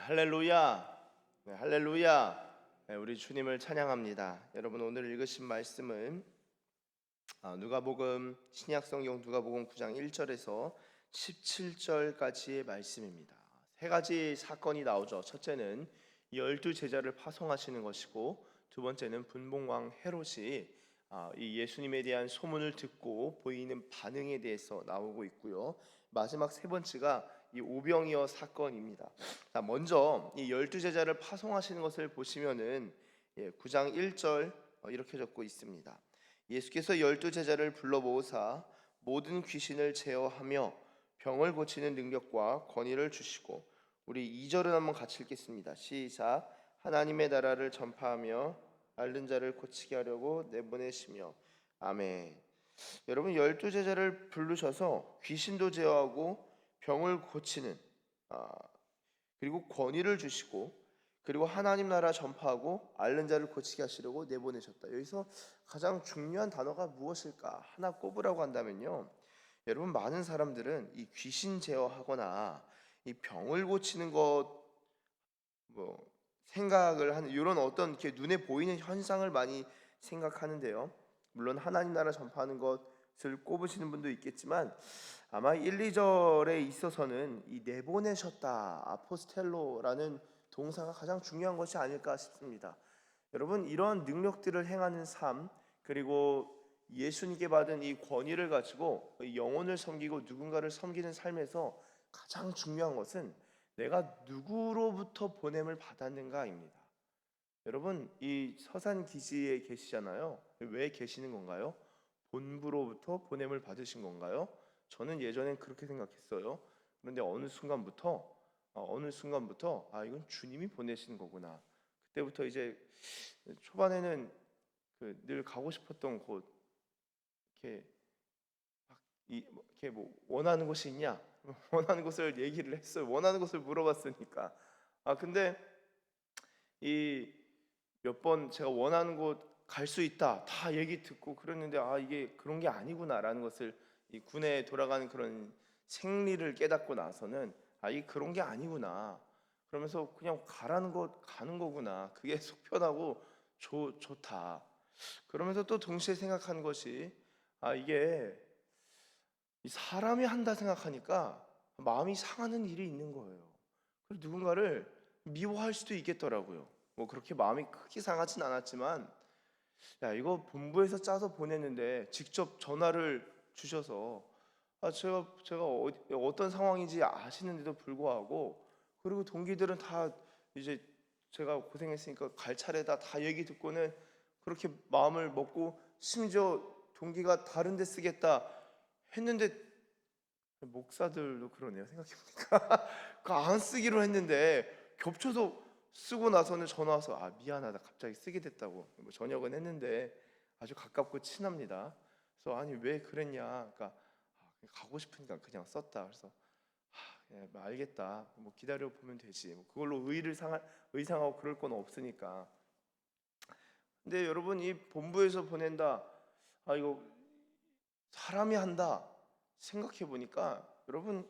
할렐루야. 네, 할렐루야. 네, 우리 주님을 찬양합니다. 여러분, 오늘 읽으신 말씀은 누가복음 신약성경 누가복음 9장 1절에서 17절까지의 말씀입니다. 세 가지 사건이 나오죠. 첫째는 12제자를 파송하시는 것이고, 두 번째는 분봉왕 헤롯이 이 예수님에 대한 소문을 듣고 보이는 반응에 대해서 나오고 있고요. 마지막 세 번째가 이 오병이어 사건입니다. 자, 먼저 이 12제자를 파송하시는 것을 보시면은 9장 1절 이렇게 적고 있습니다. 예수께서 12제자를 불러 모으사 모든 귀신을 제어하며 병을 고치는 능력과 권위를 주시고, 우리 2절은 한번 같이 읽겠습니다. 시작. 하나님의 나라를 전파하며 앓는 자를 고치게 하려고 내보내시며. 아멘. 여러분, 12제자를 부르셔서 귀신도 제어하고 병을 고치는 그리고 권위를 주시고, 그리고 하나님 나라 전파하고 앓는 자를 고치게 하시려고 내보내셨다. 여기서 가장 중요한 단어가 무엇일까 하나 꼽으라고 한다면요, 여러분, 많은 사람들은 이 귀신 제어하거나 이 병을 고치는 것 생각을 하는 이런 어떤 이렇게 눈에 보이는 현상을 많이 생각하는데요. 물론 하나님 나라 전파하는 것을 꼽으시는 분도 있겠지만, 아마 1, 2절에 있어서는 이 내보내셨다, 아포스텔로라는 동사가 가장 중요한 것이 아닐까 싶습니다. 여러분, 이런 능력들을 행하는 삶, 그리고 예수님께 받은 이 권위를 가지고 영혼을 섬기고 누군가를 섬기는 삶에서 가장 중요한 것은 내가 누구로부터 보냄을 받았는가입니다. 여러분, 이 서산 기지에 계시잖아요. 왜 계시는 건가요? 본부로부터 보냄을 받으신 건가요? 저는 예전엔 그렇게 생각했어요. 그런데 어느 순간부터 이건 주님이 보내신 거구나. 그때부터 이제 초반에는 늘 가고 싶었던 곳, 이렇게 이렇게 원하는 곳이 있냐? 원하는 곳을 얘기를 했어요. 원하는 곳을 물어봤으니까. 근데 이 몇 번 제가 원하는 곳 갈 수 있다 다 얘기 듣고 그랬는데, 이게 그런 게 아니구나라는 것을 이 군에 돌아가는 그런 생리를 깨닫고 나서는 이게 그런 게 아니구나, 그러면서 그냥 가라는 곳 가는 거구나, 그게 속 편하고 좋다. 그러면서 또 동시에 생각하는 것이, 이게 이 사람이 한다 생각하니까 마음이 상하는 일이 있는 거예요. 그리고 누군가를 미워할 수도 있겠더라고요. 그렇게 마음이 크게 상하진 않았지만, 야, 이거 본부에서 짜서 보냈는데 직접 전화를 주셔서 제가 어떤 상황인지 아시는데도 불구하고, 그리고 동기들은 다 이제 제가 고생했으니까 갈 차례다 다 얘기 듣고는 그렇게 마음을 먹고, 심지어 동기가 다른 데 쓰겠다 했는데, 목사들도 그러네요 생각해보니까. 그 안 쓰기로 했는데 겹쳐서 쓰고 나서는 전화 와서 미안하다 갑자기 쓰게 됐다고. 저녁은 했는데 아주 가깝고 친합니다. 그래서 아니 왜 그랬냐, 그러니까 가고 싶으니까 그냥 썼다. 그래서 알겠다, 기다려 보면 되지, 그걸로 의상하고 그럴 건 없으니까. 근데 여러분, 이 본부에서 보낸다, 이거 사람이 한다 생각해 보니까, 여러분,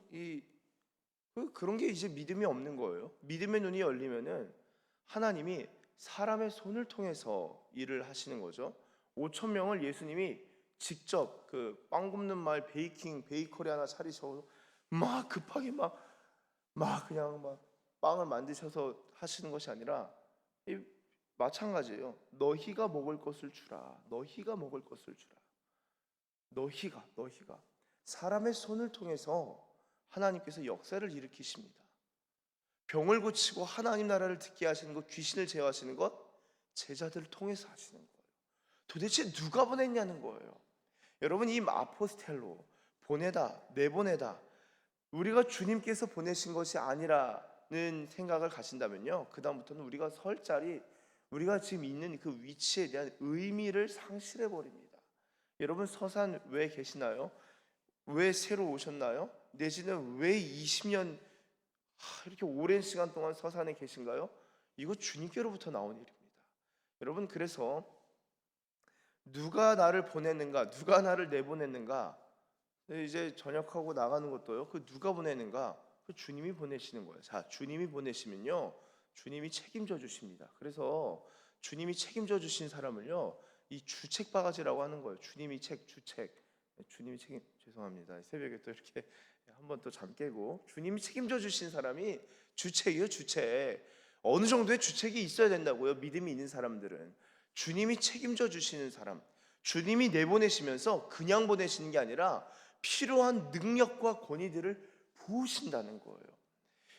그런 게 이제 믿음이 없는 거예요. 믿음의 눈이 열리면은 하나님이 사람의 손을 통해서 일을 하시는 거죠. 5천 명을 예수님이 직접 그 빵 굽는 말 베이커리 하나 차리셔서 막 급하게 그냥 빵을 만드셔서 하시는 것이 아니라, 마찬가지예요. 너희가 먹을 것을 주라. 너희가 먹을 것을 주라. 너희가 사람의 손을 통해서 하나님께서 역사를 일으키십니다. 병을 고치고 하나님 나라를 듣게 하시는 것, 귀신을 제어하시는 것, 제자들을 통해서 하시는 거예요. 도대체 누가 보냈냐는 거예요. 여러분, 이 아포스텔로, 보내다, 내보내다, 우리가 주님께서 보내신 것이 아니라는 생각을 가신다면요, 그 다음부터는 우리가 설 자리, 우리가 지금 있는 그 위치에 대한 의미를 상실해 버립니다. 여러분, 서산 왜 계시나요? 왜 새로 오셨나요? 내지는 왜 20년 이렇게 오랜 시간 동안 서산에 계신가요? 이거 주님께로부터 나온 일입니다. 여러분, 그래서 누가 나를 보냈는가, 누가 나를 내보냈는가, 이제 전역하고 나가는 것도요, 그 누가 보내는가, 그 주님이 보내시는 거예요. 자, 주님이 보내시면요, 주님이 책임져 주십니다. 그래서 주님이 책임져 주신 사람을요, 이 주책 바가지라고 하는 거예요. 주님이 주책. 주님이 책임. 죄송합니다. 새벽에 또 이렇게 한번 또 잠 깨고, 주님이 책임져 주신 사람이 주책이요, 주책. 어느 정도의 주책이 있어야 된다고요. 믿음이 있는 사람들은 주님이 책임져 주시는 사람, 주님이 내보내시면서 그냥 보내시는 게 아니라 필요한 능력과 권위들을 부으신다는 거예요.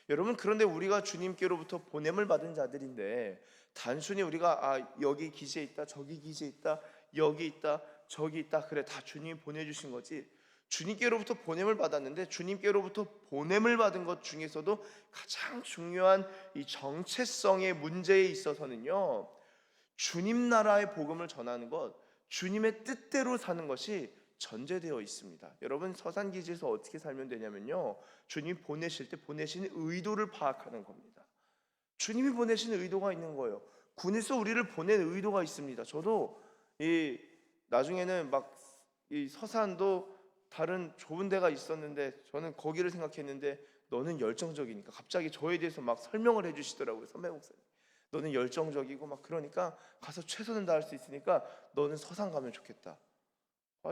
여러분, 그런데 우리가 주님께로부터 보냄을 받은 자들인데 단순히 우리가 여기 기지에 있다, 저기 기지에 있다, 여기 있다, 저기 있다, 그래, 다 주님이 보내주신 거지. 주님께로부터 보냄을 받았는데 주님께로부터 보냄을 받은 것 중에서도 가장 중요한 이 정체성의 문제에 있어서는요, 주님 나라의 복음을 전하는 것, 주님의 뜻대로 사는 것이 전제되어 있습니다. 여러분, 서산기지에서 어떻게 살면 되냐면요, 주님 보내실 때 보내신 의도를 파악하는 겁니다. 주님이 보내신 의도가 있는 거예요. 군에서 우리를 보낸 의도가 있습니다. 저도 나중에는 막 이 서산도 다른 좋은 데가 있었는데 저는 거기를 생각했는데 너는 열정적이니까 갑자기 저에 대해서 막 설명을 해주시더라고요. 선배 목사님, 너는 열정적이고 막 그러니까 가서 최선을 다할 수 있으니까 너는 서산 가면 좋겠다.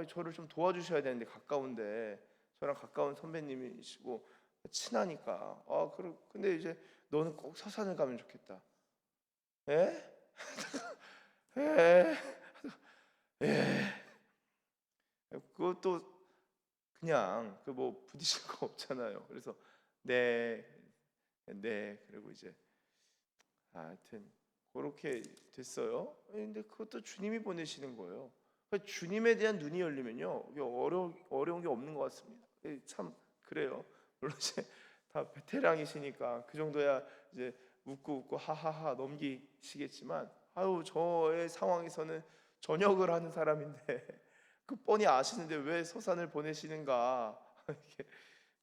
저를 좀 도와주셔야 되는데 가까운데, 저랑 가까운 선배님이시고 친하니까 근데 이제 너는 꼭 서산을 가면 좋겠다. 에? 에? 에? 그것도 그냥 뭐 부딪힐 거 없잖아요. 그래서 네, 그리고 이제 하여튼 그렇게 됐어요. 근데 그것도 주님이 보내시는 거예요. 그러니까 주님에 대한 눈이 열리면요, 어려운 게 없는 것 같습니다. 참 그래요. 물론 이제 다 베테랑이시니까 그 정도야 이제 웃고 하하하 넘기시겠지만, 저의 상황에서는 전역을 하는 사람인데 그 뻔히 아시는데 왜 서산을 보내시는가?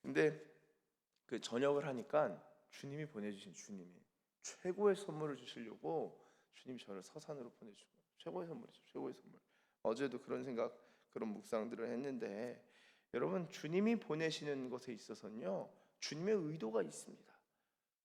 근데 그 전역을 하니까 주님이 보내주신, 주님이 최고의 선물을 주시려고 주님이 저를 서산으로 보내준 거예요. 최고의 선물이죠, 최고의 선물. 어제도 그런 생각, 그런 묵상들을 했는데, 여러분, 주님이 보내시는 것에 있어서는요, 주님의 의도가 있습니다.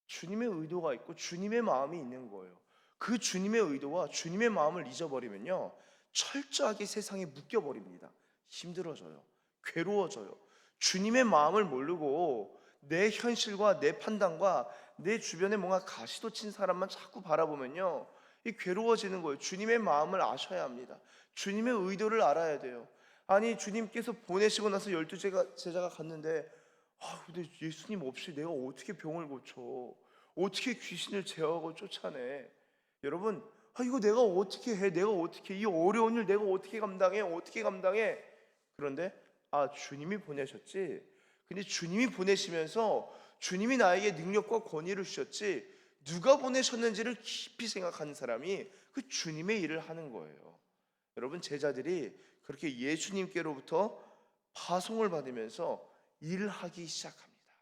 주님의 의도가 있고 주님의 마음이 있는 거예요. 그 주님의 의도와 주님의 마음을 잊어버리면요, 철저하게 세상에 묶여버립니다. 힘들어져요. 괴로워져요. 주님의 마음을 모르고 내 현실과 내 판단과 내 주변에 뭔가 가시돋친 사람만 자꾸 바라보면요, 이 괴로워지는 거예요. 주님의 마음을 아셔야 합니다. 주님의 의도를 알아야 돼요. 아니, 주님께서 보내시고 나서 12 제자가 갔는데 근데 예수님 없이 내가 어떻게 병을 고쳐? 어떻게 귀신을 제어하고 쫓아내? 여러분, 이거 내가 어떻게 해? 내가 어떻게, 이 어려운 일 내가 어떻게 감당해? 어떻게 감당해? 그런데 주님이 보내셨지. 근데 주님이 보내시면서 주님이 나에게 능력과 권위를 주셨지, 누가 보내셨는지를 깊이 생각하는 사람이 그 주님의 일을 하는 거예요. 여러분, 제자들이 그렇게 예수님께로부터 파송을 받으면서 일하기 시작합니다.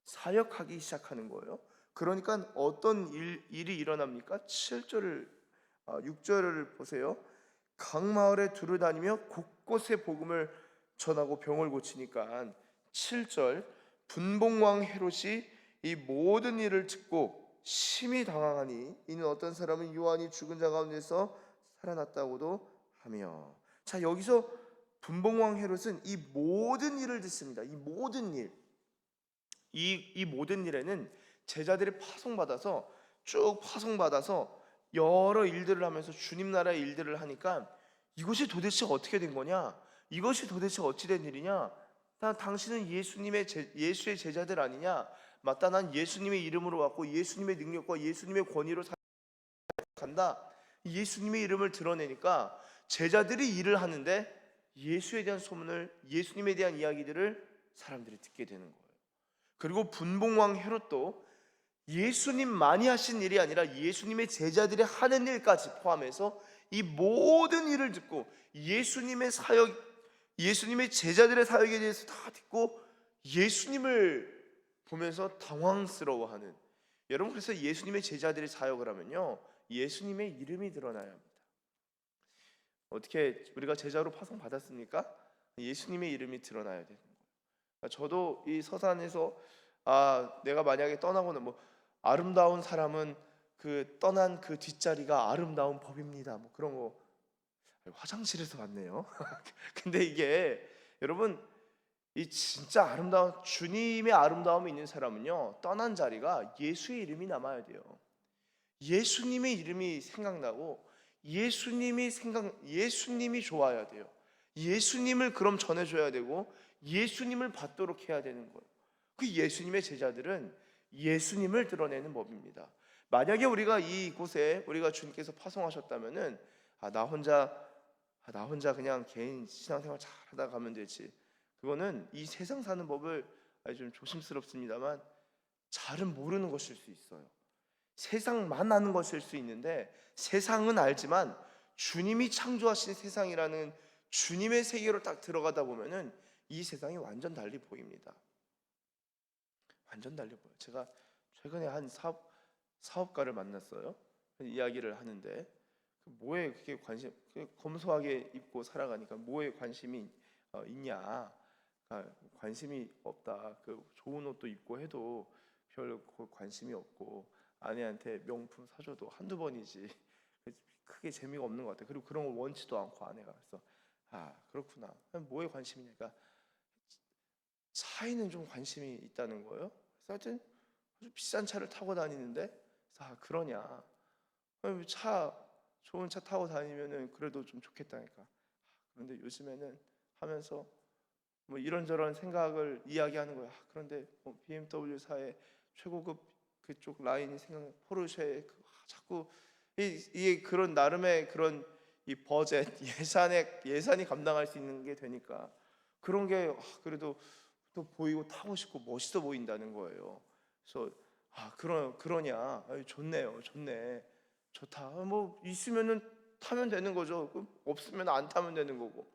사역하기 시작하는 거예요. 그러니까 어떤 일이 일어납니까? 6절을 보세요. 각 마을에 두루 다니며 곳곳에 복음을 전하고 병을 고치니까, 7절, 분봉왕 헤롯이 이 모든 일을 듣고 심히 당황하니 이는 어떤 사람은 요한이 죽은 자 가운데서 살아났다고도 하며. 자, 여기서 분봉왕 헤롯은 이 모든 일을 듣습니다. 이 모든 일, 이 모든 일에는 제자들이 쭉 파송받아서 여러 일들을 하면서 주님 나라의 일들을 하니까, 이것이 도대체 어떻게 된 거냐? 이것이 도대체 어찌 된 일이냐? 당신은 예수의 제자들 아니냐? 맞다, 난 예수님의 이름으로 왔고 예수님의 능력과 예수님의 권위로 간다. 예수님의 이름을 드러내니까 제자들이 일을 하는데 예수에 대한 소문을, 예수님에 대한 이야기들을 사람들이 듣게 되는 거예요. 그리고 분봉왕 헤롯도 예수님만이 하신 일이 아니라 예수님의 제자들이 하는 일까지 포함해서 이 모든 일을 듣고 예수님의 제자들의 사역에 대해서 다 듣고 예수님을 보면서 당황스러워하는. 여러분, 그래서 예수님의 제자들이 사역을 하면요, 예수님의 이름이 드러나야 합니다. 어떻게 우리가 제자로 파송 받았습니까? 예수님의 이름이 드러나야 되는 거예요. 저도 이 서산에서 내가 만약에 떠나고는 뭐 아름다운 사람은 그 떠난 그 뒷자리가 아름다운 법입니다. 뭐 그런 거 화장실에서 봤네요. 근데 이게 여러분, 이 진짜 아름다운 주님의 아름다움이 있는 사람은요, 떠난 자리가 예수의 이름이 남아야 돼요. 예수님의 이름이 생각나고 예수님이 좋아야 돼요. 예수님을 그럼 전해줘야 되고 예수님을 받도록 해야 되는 거예요. 그 예수님의 제자들은 예수님을 드러내는 법입니다. 만약에 우리가 이곳에 우리가 주님께서 파송하셨다면은 나 혼자 그냥 개인 신앙생활 잘하다 가면 되지, 그거는 이 세상 사는 법을 좀 조심스럽습니다만 잘은 모르는 것일 수 있어요. 세상만 아는 것일 수 있는데, 세상은 알지만 주님이 창조하신 세상이라는 주님의 세계로 딱 들어가다 보면은 이 세상이 완전 달리 보입니다. 완전 달리 보여요. 제가 최근에 한 사업가를 만났어요. 이야기를 하는데 뭐에 그렇게 검소하게 입고 살아가니까 뭐에 관심이 있냐? 관심이 없다. 그 좋은 옷도 입고 해도 별 관심이 없고 아내한테 명품 사줘도 한두 번이지 크게 재미가 없는 것 같아. 그리고 그런 걸 원치도 않고 아내가. 그래서 그렇구나. 뭐에 관심이니까 차에는 좀 관심이 있다는 거예요. 그래서 하여튼 아주 비싼 차를 타고 다니는데, 그러냐? 좋은 차 타고 다니면은 그래도 좀 좋겠다니까. 그런데 요즘에는 하면서 뭐 이런저런 생각을 이야기하는 거야. 그런데 BMW사의 최고급 그쪽 라인이 생각, 포르쉐 자꾸 이게 그런 나름의 그런 이 버젯 예산이 감당할 수 있는 게 되니까 그런 게 그래도 또 보이고 타고 싶고 멋있어 보인다는 거예요. 그래서 그러냐? 좋네요, 좋네, 좋다. 뭐 있으면은 타면 되는 거죠. 없으면 안 타면 되는 거고.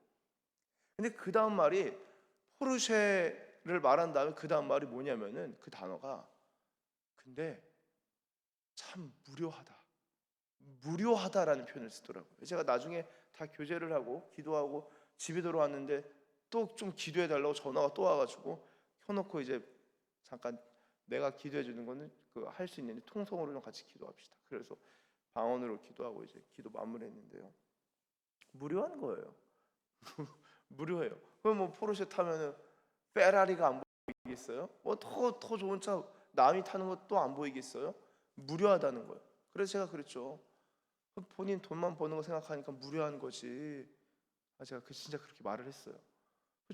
근데 그 다음 말이 포르쉐를 말한 다음에 그 다음 말이 뭐냐면은 그 단어가 근데 참 무료하다라는 표현을 쓰더라고요. 제가 나중에 다 교제를 하고 기도하고 집에 들어왔는데 또 좀 기도해 달라고 전화가 또 와가지고 켜놓고 이제 잠깐 내가 기도해 주는 거는 그 할 수 있는지 통성으로 좀 같이 기도합시다. 그래서 방언으로 기도하고 이제 기도 마무리했는데요. 무료한 거예요. 무료해요. 그럼 뭐 포르쉐 타면은 페라리가 안 보이겠어요? 뭐 더 좋은 차 남이 타는 것도 안 보이겠어요? 무료하다는 거예요. 그래서 제가 그랬죠. 본인 돈만 버는 거 생각하니까 무료한 거지. 제가 진짜 그렇게 말을 했어요.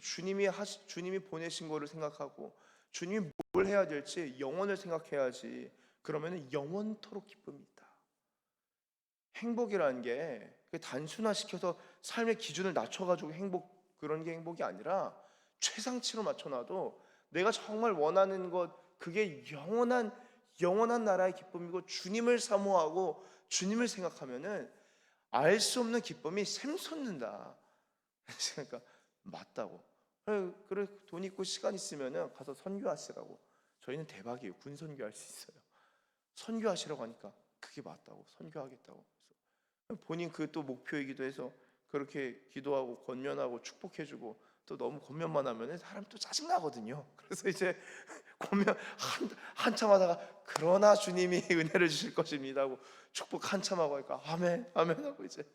주님이 보내신 거를 생각하고 주님이 뭘 해야 될지 영원을 생각해야지. 그러면은 영원토록 기쁨이 있다. 행복이라는 게 단순화시켜서 삶의 기준을 낮춰가지고 그런 게 행복이 아니라 최상치로 맞춰놔도 내가 정말 원하는 것, 그게 영원한 나라의 기쁨이고 주님을 사모하고 주님을 생각하면은 알 수 없는 기쁨이 샘솟는다. 그러니까 맞다고. 그래 돈 있고 시간 있으면은 가서 선교하시라고. 저희는 대박이에요. 군 선교할 수 있어요. 선교하시라고 하니까 그게 맞다고. 선교하겠다고. 본인 그 또 목표이기도 해서 그렇게 기도하고 권면하고 축복해주고, 또 너무 권면만 하면 사람 또 짜증 나거든요. 그래서 이제 권면 한참 하다가 그러나 주님이 은혜를 주실 것입니다 하고 축복 한참 하고 하니까 아멘 아멘 하고 이제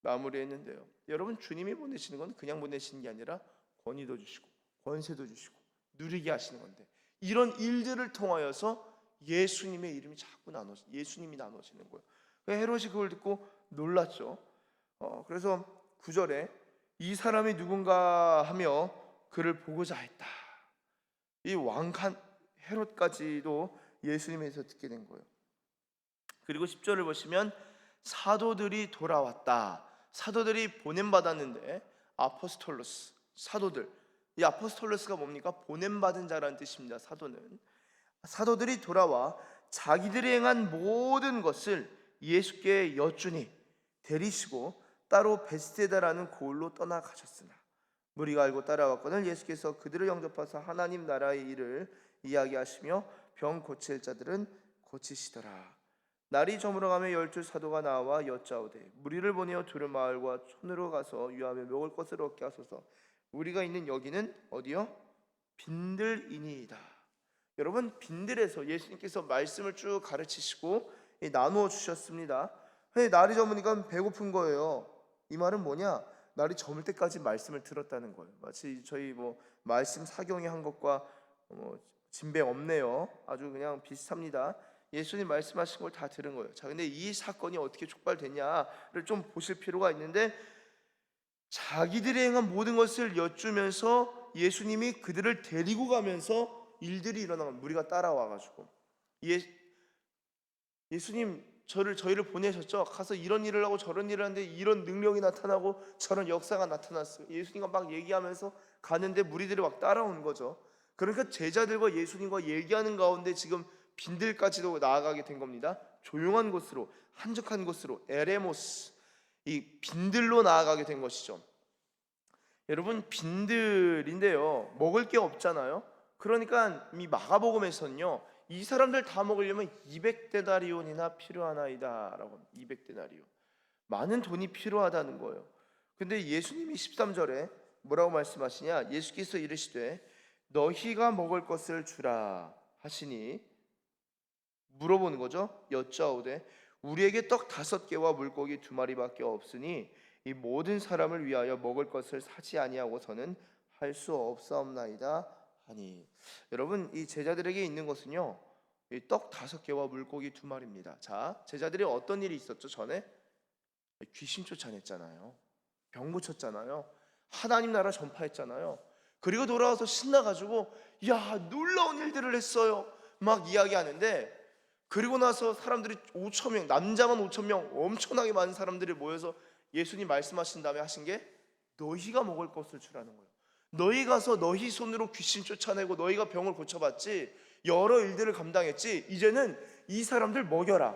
마무리했는데요. 여러분, 주님이 보내시는 건 그냥 보내시는 게 아니라 권위도 주시고 권세도 주시고 누리게 하시는 건데, 이런 일들을 통하여서 예수님의 이름이 예수님이 나눠지는 거예요. 헤롯이 그걸 듣고 놀랐죠. 그래서 9절에 이 사람이 누군가 하며 그를 보고자 했다. 이 왕한 헤롯까지도 예수님에서 듣게 된 거예요. 그리고 10절을 보시면 사도들이 돌아왔다. 사도들이 보냄받았는데 아포스톨로스, 사도들. 이 아포스톨로스가 뭡니까? 보냄받은 자라는 뜻입니다. 사도들이 돌아와 자기들이 행한 모든 것을 예수께 여쭈니 데리시고 따로 베스데다라는 고을로 떠나가셨으나 무리가 알고 따라왔거늘 예수께서 그들을 영접하사 하나님 나라의 일을 이야기하시며 병 고칠 자들은 고치시더라. 날이 저물어가며 12 사도가 나와 여짜오되 무리를 보내어 두루 마을과 촌으로 가서 유하며 먹을 것을 얻게 하소서. 우리가 있는 여기는 어디요? 빈들이니이다. 여러분, 빈들에서 예수님께서 말씀을 쭉 가르치시고 나누어 주셨습니다. 근데 날이 저무니까 배고픈 거예요. 이 말은 뭐냐? 날이 저물 때까지 말씀을 들었다는 거예요. 마치 저희 말씀 사경이 한 것과 진배 없네요. 아주 그냥 비슷합니다. 예수님 말씀하신 걸 다 들은 거예요. 자, 근데 이 사건이 어떻게 촉발됐냐를 좀 보실 필요가 있는데, 자기들이 행한 모든 것을 여쭈면서 예수님이 그들을 데리고 가면서 일들이 일어나면 무리가 따라와가지고, 예수님 저희를 보내셨죠. 가서 이런 일을 하고 저런 일을 하는데 이런 능력이 나타나고 저런 역사가 나타났어요. 예수님과 막 얘기하면서 가는데 무리들이 막 따라오는 거죠. 그러니까 제자들과 예수님과 얘기하는 가운데 지금 빈들까지도 나아가게 된 겁니다. 조용한 곳으로, 한적한 곳으로, 에레모스, 이 빈들로 나아가게 된 것이죠. 여러분, 빈들인데요, 먹을 게 없잖아요. 그러니까 이 마가복음에서는요, 이 사람들 다 먹으려면 200데나리온이나 필요하나이다 라고. 200데나리온, 많은 돈이 필요하다는 거예요. 근데 예수님이 13절에 뭐라고 말씀하시냐? 예수께서 이르시되 너희가 먹을 것을 주라 하시니, 물어보는 거죠. 여짜오되 우리에게 떡 5개와 물고기 2마리밖에 없으니 이 모든 사람을 위하여 먹을 것을 사지 아니하고서는 할 수 없사옵나이다 하니. 여러분, 이 제자들에게 있는 것은요, 이 떡 5개와 물고기 2마리입니다. 자, 제자들이 어떤 일이 있었죠? 전에 귀신 쫓아냈잖아요. 병 고쳤잖아요. 하나님 나라 전파했잖아요. 그리고 돌아와서 신나가지고 야, 놀라운 일들을 했어요 막 이야기하는데, 그리고 나서 사람들이 5천 명, 남자만 5천 명, 엄청나게 많은 사람들이 모여서 예수님 말씀하신 다음에 하신 게 너희가 먹을 것을 주라는 거예요. 너희 가서 너희 손으로 귀신 쫓아내고 너희가 병을 고쳐봤지, 여러 일들을 감당했지, 이제는 이 사람들 먹여라.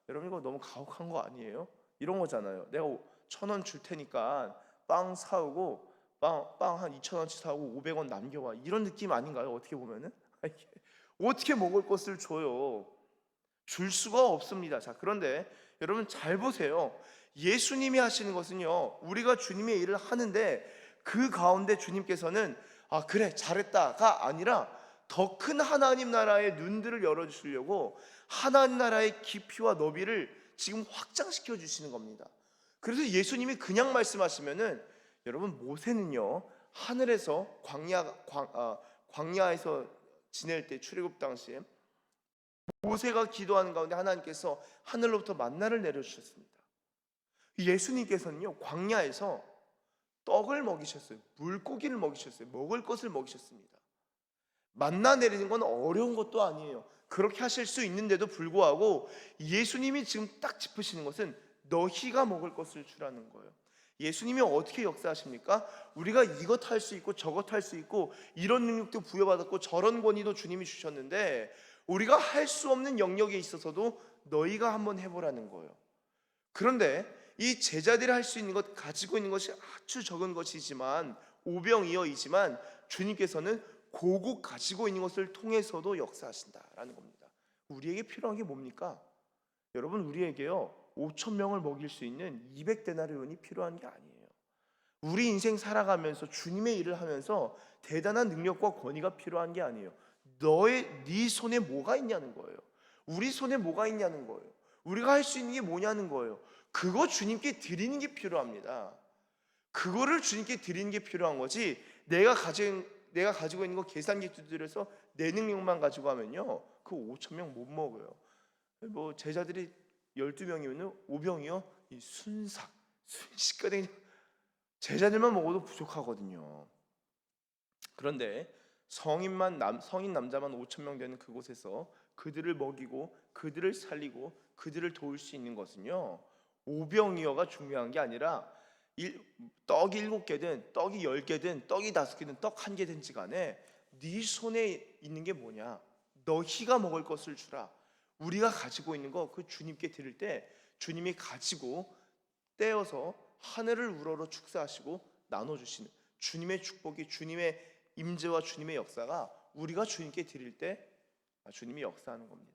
여러분, 이거 너무 가혹한 거 아니에요? 이런 거잖아요. 내가 1,000원 줄 테니까 빵 사오고 빵 한 2,000원치 사오고 500원 남겨와, 이런 느낌 아닌가요? 어떻게 보면은 어떻게 먹을 것을 줘요? 줄 수가 없습니다. 자, 그런데 여러분 잘 보세요. 예수님이 하시는 것은요, 우리가 주님의 일을 하는데 그 가운데 주님께서는 그래 잘했다가 아니라 더 큰 하나님 나라의 눈들을 열어주시려고 하나님 나라의 깊이와 너비를 지금 확장시켜 주시는 겁니다. 그래서 예수님이 그냥 말씀하시면은, 여러분 모세는요 하늘에서 광야에서 지낼 때, 출애굽 당시에 모세가 기도하는 가운데 하나님께서 하늘로부터 만나를 내려주셨습니다. 예수님께서는요 광야에서 떡을 먹이셨어요. 물고기를 먹이셨어요. 먹을 것을 먹이셨습니다. 만나 내리는 건 어려운 것도 아니에요. 그렇게 하실 수 있는데도 불구하고 예수님이 지금 딱 짚으시는 것은 너희가 먹을 것을 주라는 거예요. 예수님이 어떻게 역사하십니까? 우리가 이것 할 수 있고 저것 할 수 있고 이런 능력도 부여받았고 저런 권위도 주님이 주셨는데, 우리가 할 수 없는 영역에 있어서도 너희가 한번 해보라는 거예요. 그런데 이 제자들이 할 수 있는 것, 가지고 있는 것이 아주 적은 것이지만, 오병이어이지만 주님께서는 고국 가지고 있는 것을 통해서도 역사하신다라는 겁니다. 우리에게 필요한 게 뭡니까? 여러분, 우리에게요 5천 명을 먹일 수 있는 200데나리온이 필요한 게 아니에요. 우리 인생 살아가면서 주님의 일을 하면서 대단한 능력과 권위가 필요한 게 아니에요. 네 손에 뭐가 있냐는 거예요. 우리 손에 뭐가 있냐는 거예요. 우리가 할 수 있는 게 뭐냐는 거예요. 그거 주님께 드리는 게 필요합니다. 그거를 주님께 드리는 게 필요한 거지, 내가 가지고 있는 거 계산기 두드려서 내 능력만 가지고 하면요 그 5천 명 못 먹어요. 제자들이 12명이면 5병이요 이 순식간에 제자들만 먹어도 부족하거든요. 그런데 성인 남자만 5천 명 되는 그곳에서 그들을 먹이고 그들을 살리고 그들을 도울 수 있는 것은요, 오병이어가 중요한 게 아니라 떡이 7개든 떡이 10개든 떡이 5개든 떡 1개든지 간에 네 손에 있는 게 뭐냐? 너희가 먹을 것을 주라. 우리가 가지고 있는 거 그 주님께 드릴 때 주님이 가지고 떼어서 하늘을 우러러 축사하시고 나눠주시는 주님의 축복이, 주님의 임재와 주님의 역사가 우리가 주님께 드릴 때 주님이 역사하는 겁니다.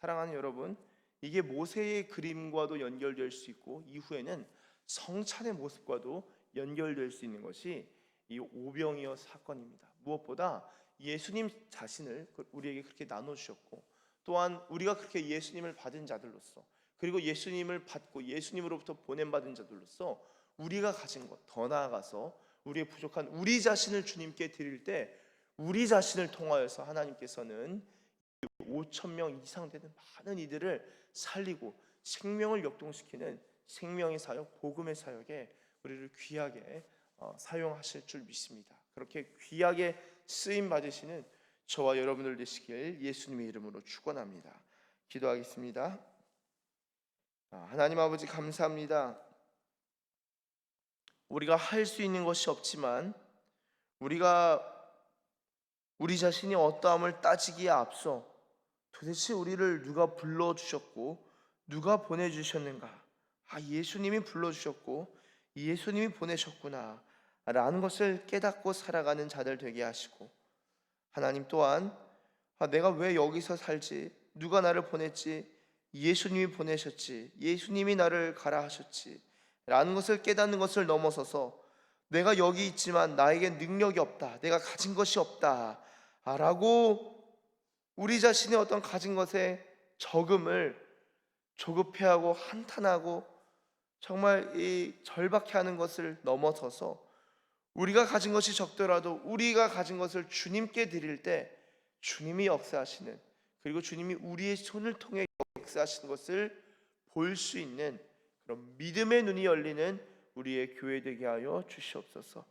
사랑하는 여러분, 이게 모세의 그림과도 연결될 수 있고 이후에는 성찬의 모습과도 연결될 수 있는 것이 이 오병이어 사건입니다. 무엇보다 예수님 자신을 우리에게 그렇게 나눠주셨고, 또한 우리가 그렇게 예수님을 받은 자들로서, 그리고 예수님을 받고 예수님으로부터 보냄받은 자들로서 우리가 가진 것, 더 나아가서 우리의 부족한 우리 자신을 주님께 드릴 때, 우리 자신을 통하여서 하나님께서는 5천 명 이상 되는 많은 이들을 살리고 생명을 역동시키는 생명의 사역, 복음의 사역에 우리를 귀하게 사용하실 줄 믿습니다. 그렇게 귀하게 쓰임 받으시는 저와 여러분들 되시길 예수님의 이름으로 축원합니다. 기도하겠습니다. 하나님 아버지, 감사합니다. 우리가 할 수 있는 것이 없지만 우리가 우리 자신이 어떠함을 따지기에 앞서 도대체 우리를 누가 불러주셨고 누가 보내주셨는가, 예수님이 불러주셨고 예수님이 보내셨구나 라는 것을 깨닫고 살아가는 자들 되게 하시고, 하나님 또한 내가 왜 여기서 살지, 누가 나를 보냈지, 예수님이 보내셨지, 예수님이 나를 가라 하셨지 라는 것을 깨닫는 것을 넘어서서 내가 여기 있지만 나에게 능력이 없다, 내가 가진 것이 없다 라고 우리 자신의 어떤 가진 것에 적음을 조급해하고 한탄하고 정말 이 절박해하는 것을 넘어서서 우리가 가진 것이 적더라도 우리가 가진 것을 주님께 드릴 때 주님이 역사하시는, 그리고 주님이 우리의 손을 통해 역사하시는 것을 볼 수 있는 그런 믿음의 눈이 열리는 우리의 교회 되게 하여 주시옵소서.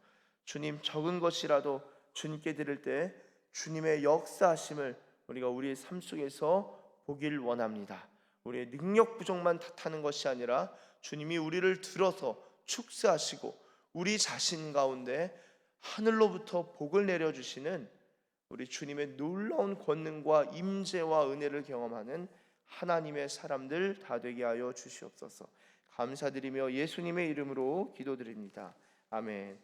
주님, 적은 것이라도 주님께 드릴 때 주님의 역사하심을 우리가 우리의 삶 속에서 보길 원합니다. 우리의 능력 부족만 탓하는 것이 아니라 주님이 우리를 들어서 축사하시고 우리 자신 가운데 하늘로부터 복을 내려주시는 우리 주님의 놀라운 권능과 임재와 은혜를 경험하는 하나님의 사람들 다 되게 하여 주시옵소서. 감사드리며 예수님의 이름으로 기도드립니다. 아멘.